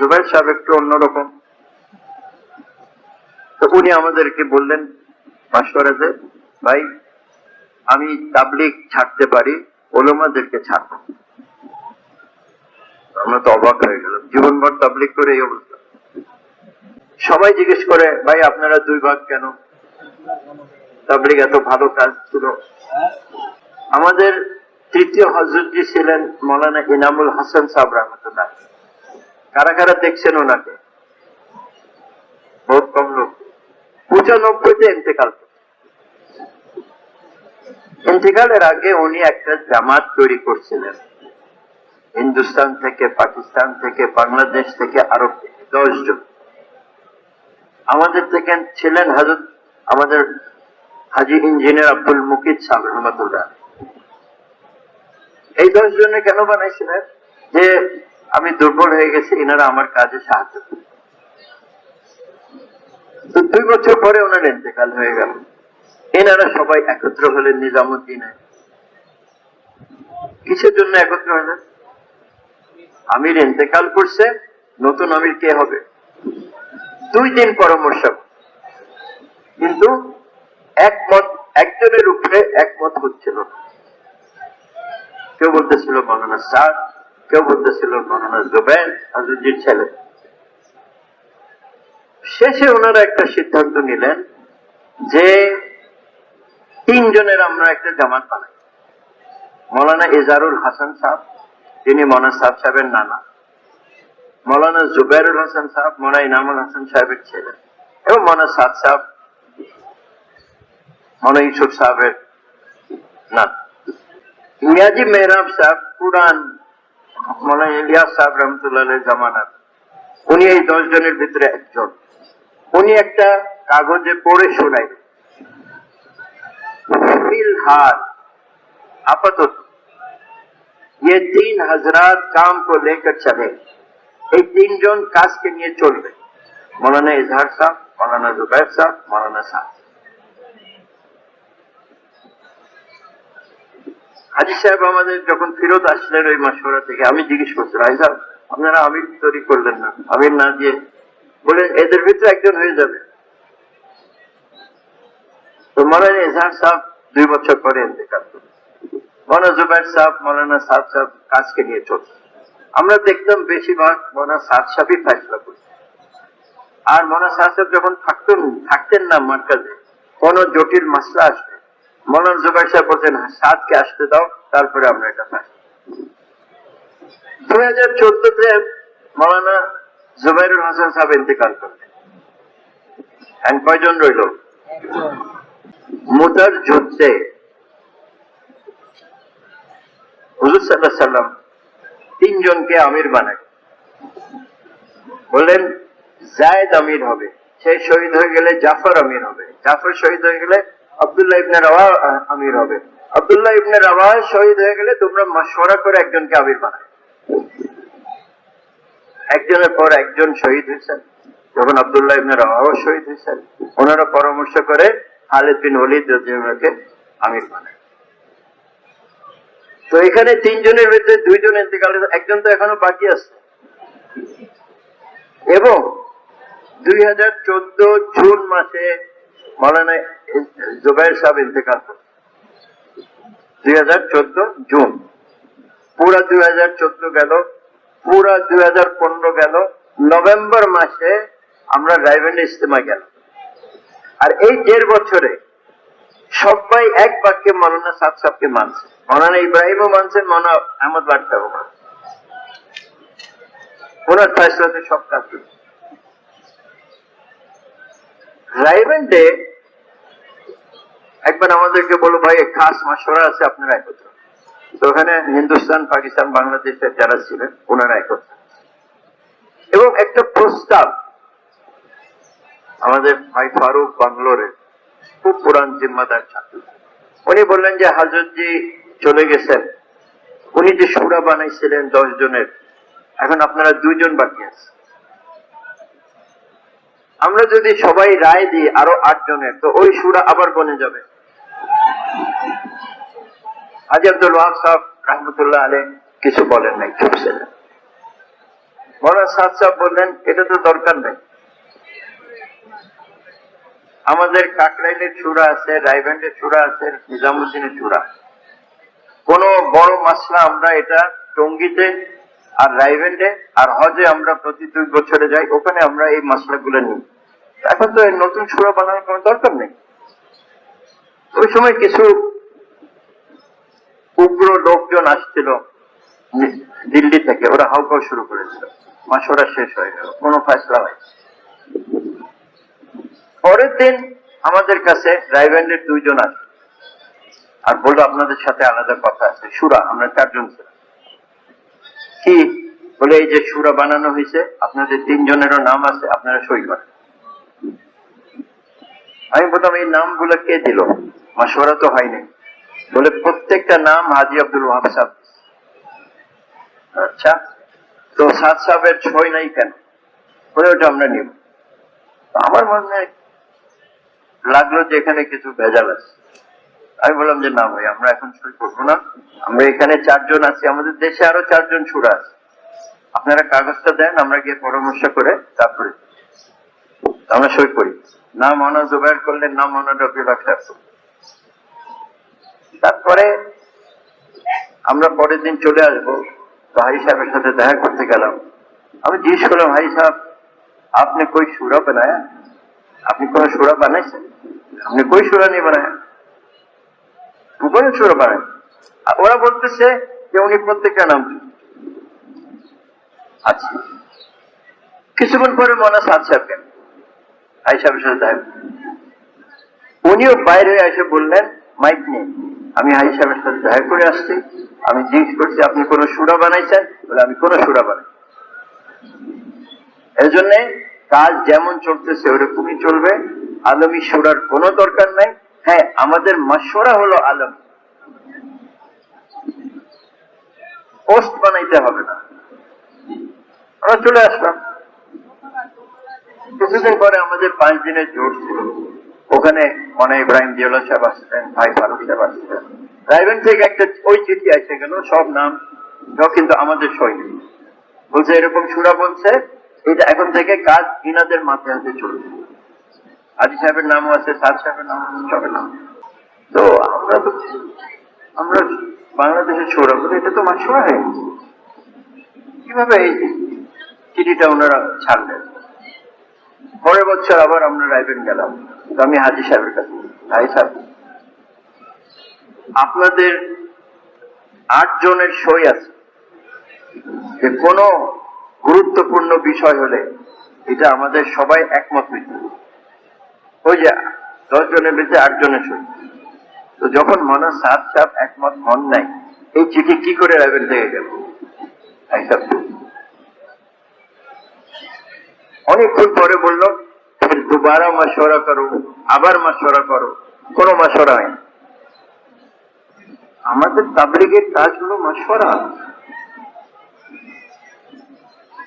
জুবাইর সাহেব একটু অন্যরকম। তো উনি আমাদেরকে বললেন মাশওয়ারাতে, ভাই আমি তাবলীগ ছাড়তে পারি, উলামাদেরকে ছাড়ব। আমরা তো অবাক হয়ে গেলাম, জীবনভর তাবলীগ করে এই অবস্থা। সবাই জিজ্ঞেস করে, ভাই আপনারা দুই ভাগ কেন? তাবলীগ এত ভালো কাজ ছিল। আমাদের তৃতীয় হযরতজি ছিলেন মৌলানা ইনামুল হাসান সাহেব রহমতুল্লাহ। কারা কারা দেখছেন ওনাকে? বহুত কম লোক। 95-তে ইন্তেকাল। ইন্তেকালের আগে উনি একটা জামাত তৈরি করছিলেন, হিন্দুস্তান থেকে, পাকিস্তান থেকে, বাংলাদেশ থেকে আরো 10 জন। আমাদের থেকে ছিলেন হযরত আমাদের হাজী ইঞ্জিনিয়ার আব্দুল মুকিত সাহেব রহমতুল্লাহ। এই 10 জনে কেন বানাইছিলেন? যে আমি দুর্বল হয়ে গেছি, এনারা আমার কাজে সাহায্য করবে। তো 2 বছর পরে ওনার ইন্তেকাল হয়ে গেল। এনারা সবাই একত্র হলেন নিজামুদ্দিনে। কিসের জন্য একত্র হলেন? আমির ইন্তেকাল করছে, নতুন আমির কে হবে? 2 দিন পরামর্শ, কিন্তু একমত, একজনের উপরে একমত হচ্ছিল না। কেউ বলতেছিল মৌলানা সাদ, কেউ বলতেছিল মৌলানা জুবাইর হযরতজির ছেলে। শেষে ওনারা একটা সিদ্ধান্ত নিলেন যে 3 জনের আমরা একটা জামাত বানাই। মৌলানা ইজারুল হাসান সাহেব, তিনি মৌলানা সাদ সাহেবের নানা, মৌলানা জুবাইরুল হাসান সাহেব মৌলানা ইনামুল হাসান সাহেবের ছেলে, এবং মৌলানা সাদ সাহেব মৌলানা ইউসুফ সাহেবের নানা। মিয়াজি মেহরাব সাহেব পুরান মৌলানা ইলিয়াস সাহেব রহমতুল্লাহ জামানার, উনি এই 10 জনের ভিতরে একজন। উনি একটা কাগজে পড়ে শোনাই, फिलहाल आपातत ये 3 हजरात काम को लेकर चले। এই 3 জন কাজকে নিয়ে চলবে, মৌলানা ইজহার সাহেব, মৌলানা জুবাইর সাহেব, মৌলানা সাদ। হাজী সাহেব আমাদের যখন ফেরত আসলেন ওই মাশওয়ারা থেকে, আমি জিজ্ঞেস করছি, ভাই সাহেব আপনারা আমির তৈরি করলেন না? আমির না দিয়ে বলেন এদের ভিতরে একজন হয়ে যাবে। তো মৌলানা ইজহার সাহেব 2 বছর পরে ইন্তেকাল করলেন। মৌলানা জুবাইর সাহেব, মৌলানা সাদ সাহেব কাজকে নিয়ে চলছে। আমরা দেখতাম বেশিরভাগ মৌলানা সাদ সাহেবই ফয়সালা করছে। আর মৌলানা সাদ সাহেব যখন থাকতেন না মার্কাজে, কোন জটিল মাসলা আসবে, মৌলানা জুবাইর সাহেব বলছেন সাদকে আসতে দাও, তারপরে আমরা এটা ফয়সালা। 2014-তে মৌলানা জুবাইরুল হাসান সাহেব ইন্তেকাল করলেন। এখন কয়জন রইল? মুতার যুদ্ধে হুজুর সাল্লাল্লাহু আলাইহি ওয়াসাল্লাম 3 জনকে আমির বানায়, বললেন যায়েদ আমির হবে, সে শহীদ হয়ে গেলে জাফর আমির হবে, জাফর শহীদ হয়ে গেলে আব্দুল্লাহ ইবনে রাওয়াহ আমির হবে, আব্দুল্লাহ ইবনে রাওয়াহ শহীদ হয়ে গেলে তোমরা মাশওয়ারা করে একজনকে আমির বানায়। একজনের পর একজন শহীদ হয়েছেন। যখন আব্দুল্লাহ ইবনে রাওয়াহ শহীদ হয়েছেন, ওনারা পরামর্শ করে খালিদ বিন ওলীদ রাদিয়াল্লাহু আমির বানায়। তো এখানে 3 জনের ভিতরে 2 জন ইন্তেকাল, একজন তো এখনো বাকি আছে। এবং 2014 জুন মাসে মৌলানা জুবাইর সাহেব ইন্তেকাল করেন। 2014 জুন, পুরা 2014 গেল, পুরা 2015 গেল, নভেম্বর মাসে আমরা রায়বেন্ডে ইজতেমা গেল। আর এই 1.5 বছরে সবাই এক বাক্যে মৌলানা সাদ সাহেবকে মানছে, মৌলানা ইব্রাহিমও মানছেন, মৌলানা আহমদ বাট সাহেবও মানছেন। ওনার ফয়সালাতে সব কাজ করছে। রায়বেন্ডে একবার আমাদেরকে বলো, ভাই খাস মাশওয়ারা আছে, আপনারা একত্র। তো ওখানে হিন্দুস্তান, পাকিস্তান, বাংলাদেশের যারা ছিলেন ওনারা একত্র, এবং একটা প্রস্তাব আমাদের ভাই ফারুক বাংলোরের খুব পুরান জিম্মাদার ছাত্র, উনি বললেন যে হযরতজি চলে গেছেন, উনি যে সূরা বানাইছিলেন 10 জনের, এখন আপনারা 2 জন বাকি আছে। আমরা যদি সবাই রায় দিই আরো 8 জনের, তো ওই সূরা আবার বনে যাবে। হাজী আব্দুল ওয়াহাব সাহেব রহমতুল্লাহ আলাইহি কিছু বলেন নাই, চুপ ছিলেন। মৌলানা সাদ সাহেব বললেন এটা তো দরকার নেই, আমাদের কাকরাইলের চূড়া আছে, রায়গঞ্জের চূড়া আছে, নিজামুদ্দিনের চূড়া, কোন বড় মাসলা আমরা এটা টঙ্গীতে আর রায়গঞ্জে আর হজে আমরা প্রতি 2 বছরে যাই, ওখানে আমরা এই মাসলাগুলো নিই। এখন তো এর নতুন চূড়া বানানোর কোনো দরকার নেই। ওই সময় কিছু উগ্র লোকজন আসছিল দিল্লি থেকে, ওরা হাউকাও শুরু করেছিল, মাসোরা শেষ হয়ে গেল, কোনো ফয়সলা হয়। পরের দিন আমাদের কাছে রায়গঞ্জের 2 জন আসে আর বললো আপনাদের সাথে আলাদা কথা আছে, সুরা, আমরা 4 জন ছিলাম। কি বলে, এই যে সুরা বানানো হয়েছে, আপনাদের 3 জনেরও নাম আছে, আপনারা সই করেন। আমি বললাম এই নামগুলো কে দিল, মাসওয়ারা তো হয়নি। বলে প্রত্যেকটা নাম হাজী আব্দুল ওয়াহাব সাহেব। আচ্ছা, তো সাদ সাহেবের সই নাই কেন? বলে ওটা আমরা নিব। আমার মনে লাগলো যে এখানে কিছু ভেজাল আছে। আমি বললাম যে না ভাই, আমরা এখন সই করবো না, আমরা এখানে 4 জন আছি, আমাদের দেশে আরো 4 জন সুরা আছে, আপনারা কাগজটা দেন, আমরা গিয়ে পরামর্শ করে তারপরে আমরা সই করি। নাম মৌলানা জুবায়ের করলেন, নাম মৌলানা রফিউল হক সাহেব। তারপরে আমরা পরের দিন চলে আসবো, তো হাই সাহেবের সাথে দেখা করতে গেলাম। আমি জিজ্ঞেস করলাম, হাই সাহেব আপনি কই সুরা বানায়া? আপনি কোন সুরা বানাইছেন? আপনি কই সুরা নিয়ে বানায়? কোন সুরা বানায়? ওরা বলতেছে যে উনি প্রত্যেকটা নাম। আচ্ছা, কিছুক্ষণ পরে মৌলানা সাদ সাহেব কেন হাই সাহেবের সাথে দেখা, উনিও বাইরে হয়ে এসে বললেন মাইক নিয়ে, আমি হাই সাহেবের সাথে দেখা করে আসছি, আমি জিজ্ঞেস করছি আপনি কোন সুরা বানাইছেন? বলে আমি কোন সুরা বানাই। এই জন্যে কাজ যেমন চলতেছে ওরকমই চলবে, আলমী সুরার কোনো দরকার নাই। হ্যাঁ, আমাদের মাশওয়ারা হলো আলম, পোস্ট বানাইতে হবে না। আমরা চলে আসলাম। কিছুদিন পরে আমাদের 5 দিনের জোর ছিল, ওখানে মনে ইব্রাহিম জিয়াউল্লাহ সাহেব আসছিলেন, ভাই ফারুক সাহেব আসছিলেন। রায়গঞ্জ থেকে একটা ওই চিঠি এসে গেল, সব নাম, কিন্তু আমাদের সই নেই। বলছে এরকম সুরা বলছে, এটা এখন থেকে কাজ ইনাদের মাথায় হাতে চলবে। হাজী সাহেবের নামও আছে, সাদ সাহেবের নাম আছে, সবের নাম। তো আমরা বাংলাদেশের সুরা বলে, এটা তো মাশওয়ারা হয়ে গেছে। কিভাবে এই চিঠিটা ওনারা ছাড়লেন? পরের বছর আবার আমরা রায়গঞ্জ গেলাম, তো আমি হাজী সাহেবের কাছে, হাই সাহেব আপনাদের 8 জনের সই আছে যে কোন গুরুত্বপূর্ণ বিষয় হলে এটা আমাদের সবাই একমত হইতে, ওই যে 10 জনের ভিতরে 8 জনের সই। তো যখন মৌলানা সাদ সাহেব একমত হন নাই, এই চিঠি কি করে রায়গঞ্জ থেকে গেল? অনেকক্ষণ পরে বললো দুবারা মাশওয়ারা করো, আবার মাশওয়ারা করো, কোনো মাশওয়ারা হয় না। আমাদের তাবলীগের কাজ হলো মাশওয়ারা।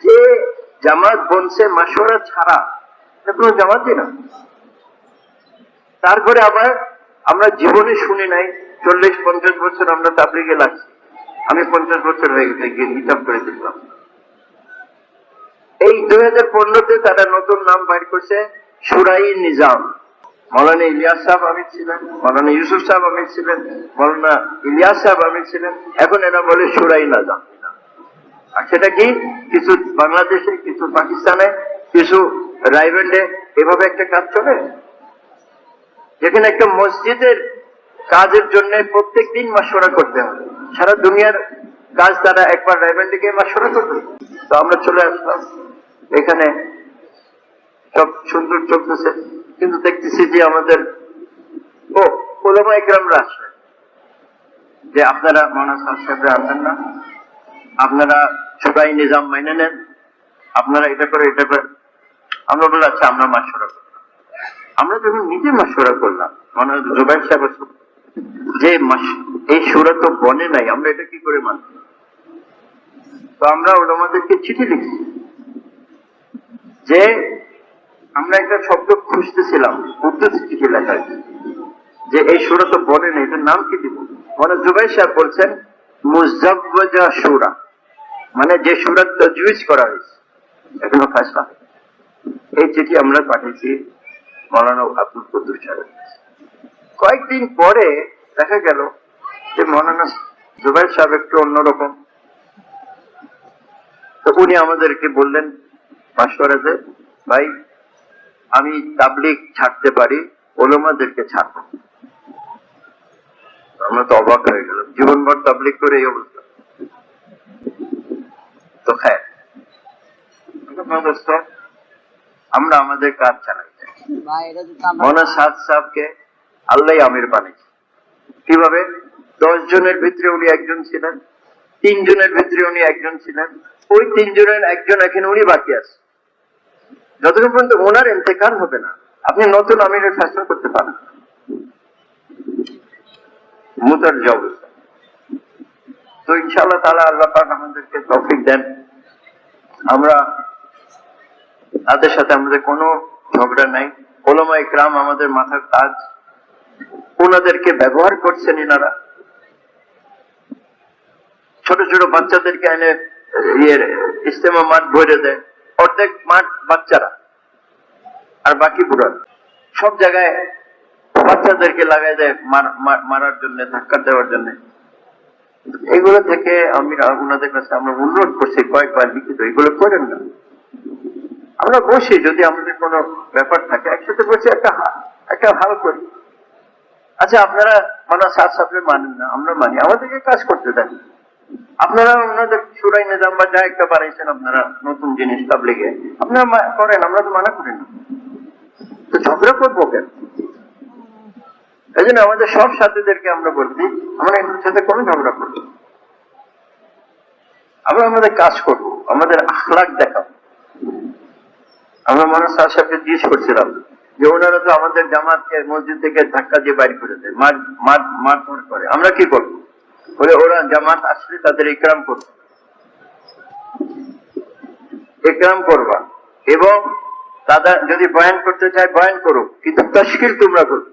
যে জামাত বনছে মাশওয়ারা ছাড়া, এটা কোনো জামাতই না। তারপরে আবার আমরা জীবনে শুনি নাই, 40-50 বছর আমরা তাবলীগে লাগছি। আমি 50 বছর হয়ে গেছে, গিয়ে হিসাব করে দিলাম। এই 2015-তে তারা নতুন নাম বাইর করছে, সুরাই নিজাম। মৌলানা ইলিয়াস সাহেব আমির ছিলেন, মৌলানা ইউসুফ সাহেব আমির ছিলেন, মৌলানা ইলিয়াস সাহেব আমির ছিলেন, এখন এরা বলে সুরাই নিজাম। আর সেটা কি, কিছু বাংলাদেশে, কিছু পাকিস্তানে, কিছু রায়গঞ্জে, এভাবে একটা কাজ চলে। যেখানে একটা মসজিদের কাজের জন্য প্রত্যেক দিন মাশওয়ারা করতে হবে, সারা দুনিয়ার কাজ তারা একবার রায়গঞ্জে গিয়ে মাশওয়ারা করবে। তো আমরা চলে আসলাম, এখানে সব সুন্দর চলতেছে, কিন্তু দেখতেছি যে আমাদের ওলামা ইকরামরা আসে যে আপনারা মৌলানা সাদ সাহেবরা আনবেন না, আপনারা সুরাই নিজাম মাইনে নেন, আপনারা এটা করে এটা করে। আমরা বললাম আচ্ছা আমরা মাশওয়ারা করলাম। আমরা যখন নিজে মাশওয়ারা করলাম, মৌলানা জুবায়ের সাহেব যে এই সুরা তো বনে নাই, আমরা এটা কি করে মানব? তো আমরা ওলামাদেরকে চিঠি লিখছি যে আমরা একটা শব্দ খুঁজতেছিলাম, উর্দুতে চিঠি লেখা যে এই সুরা তো বলে না, এটার নাম কি দিব? মানে জুবাইর সাহেব বলছেন মুজাওয়াজা সুরা, মানে যে সুরা তাজউইজ করা হয়েছে। এখনো ফয়সালা হয়নি। এই চিঠি আমরা পাঠিয়েছি মৌলানা আব্দুল কুদ্দুস সাহেব। কয়েকদিন পরে দেখা গেল যে মৌলানা জুবাইর সাহেব একটু অন্যরকম। তো উনি আমাদেরকে বললেন মাশওয়ারাতে, ভাই আমি তাবলিগ ছাড়তে পারি, ওলামাদেরকে ছাড়বো। আমরা তো অবাক হয়ে গেলাম, জীবনভর তাবলিগ করে এই অবস্থা। তো হ্যাঁ, আমরা আমাদের কাজ চালাই। মৌলানা সাদ সাহেবকে আল্লাহ আমির বানিয়েছে। কিভাবে? 10 জনের ভিতরে উনি একজন ছিলেন, 3 জনের ভিতরে উনি একজন ছিলেন, ওই 3 জনের একজন এখন উনি বাকি আছে। যতক্ষণ পর্যন্ত ওনার ইন্তেকাল হবে না, আপনি নতুন আমিরের ফেসলা করতে পারেন। মুতার অবস্থা। তো ইনশাআল্লাহ তাআলা আল্লাহ পাক আমাদেরকে তৌফিক দেন। আমরা তাদের সাথে আমাদের কোনো ঝগড়া নাই। ওলামা ইকরাম আমাদের মাথার তাজ, ওনাদেরকে ব্যবহার করছেন এনারা। ছোট ছোট বাচ্চাদেরকে এনে ইজতেমা মাঠ ভরে দেয়, অর্ধেক মাঠ বাচ্চারা আর বাকি বুড়া। সব জায়গায় বাচ্চাদেরকে লাগাই দেয় মারার জন্য, ধাক্কা দেওয়ার জন্য। এগুলো থেকে আমি ওনাদের কাছে আমরা অনুরোধ করছি কয়েকবার লিখিত, এগুলো করেন না। আমরা বসি, যদি আমাদের কোনো ব্যাপার থাকে একসাথে বসে একটা হাল করি। আচ্ছা, আপনারা সাত সাথে মানেন না, আমরা মানি, আমাদেরকে কাজ করতে দেন। আপনারা ওনাদের সুরাই নিজাম বা যা একটা বানাইছেন আপনারা নতুন জিনিস তাবলিগে, আপনারা করেন, আমরা তো মানা করি না। তো ঝগড়া করবো কেন? এই জন্য আমাদের সব সাথীদেরকে আমরা বলছি, আমরা এদের সাথে কোনো ঝগড়া করবো, আমরা আমাদের কাজ করবো, আমাদের আখলাক দেখাবো। আমরা মৌলানা সাদ সাহেবকে জিজ্ঞেস করছিলাম যে ওনারা তো আমাদের জামাতকে মসজিদ থেকে ধাক্কা দিয়ে বাইর করে দেয়, মারধর করে, আমরা কি করবো? বলে ওরা জামাত আসলে তাদের ইকরাম করবে, ইকরাম করবা, এবং তারা যদি বয়ান করতে চায় বয়ান করো, কিন্তু তাশকিল তোমরা করো।